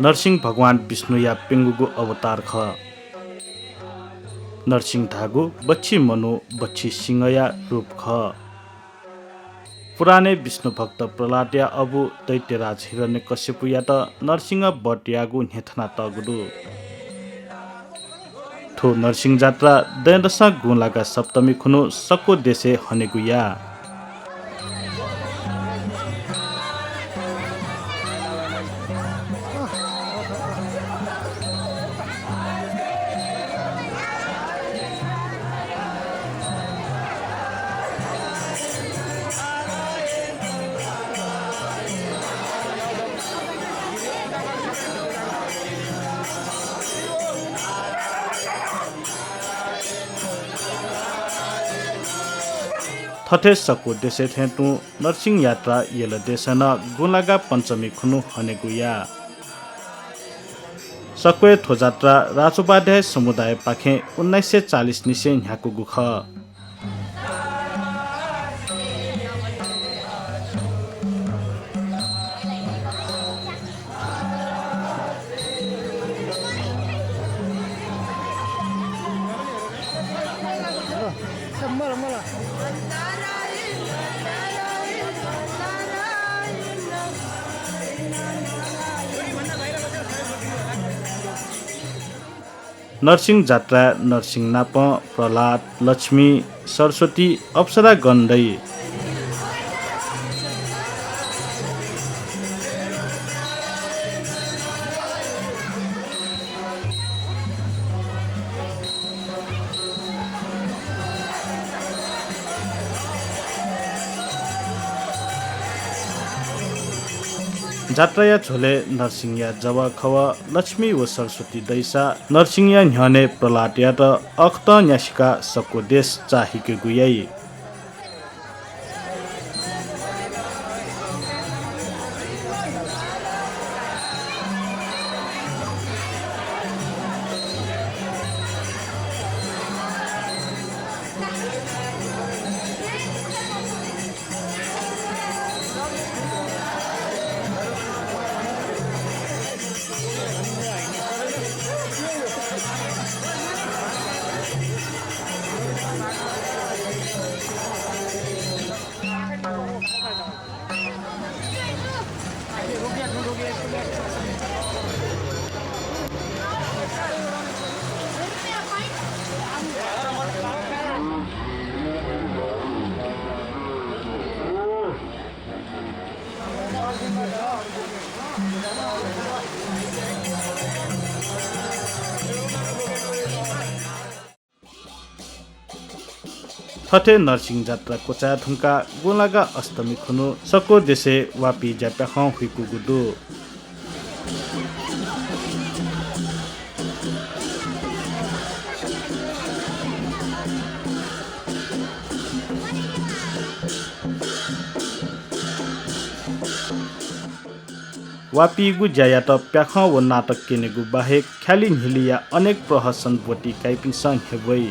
नरसिंह भगवान विष्णु या पेंगुगो अवतार ख नरसिंह धागो बच्ची मनु बच्ची सिंह या रूप ख पुराने विष्णु भक्त प्रहलाद या अबु दैत्यराज हिरण्यकश्यपु या त नरसिंह बट यागु नेथना तगुदु थो नरसिंह जात्रा दैदशा गुलागा सप्तमी खुनु सक्को देशे हनेगु या थथे सक्को देशे थेटु नरसिंह यात्रा येल देशन गुलागा पंचमी खुनु हनेगु या सक्वे थो जात्रा राजोपाध्याय समुदाय पाखे 1940 निसे न्याको गुख नरसिंह जात्रा नरसिंह नाप प्रहलाद लक्ष्मी सरस्वती अप्सरा गण्डै जात्राया झोले नरसिंह जब खव लक्ष्मी व सरस्वती दैसा नरसिंह न्याने प्रहलाद या त अख्त न्यासिका सक्को देश चाहिके गुयाई थथे नरसिंह जात्रा कोचा थुंका गोलागा अष्टमी खुनु सक्को देशे वापी ज्याप्या खाउ हुइकु गुदु वापीगु ज्याया त प्याख व नाटक केनेगु बाहेक ख्याली हिलिया अनेक प्रहसन बोटी काइपिङ संग हेबै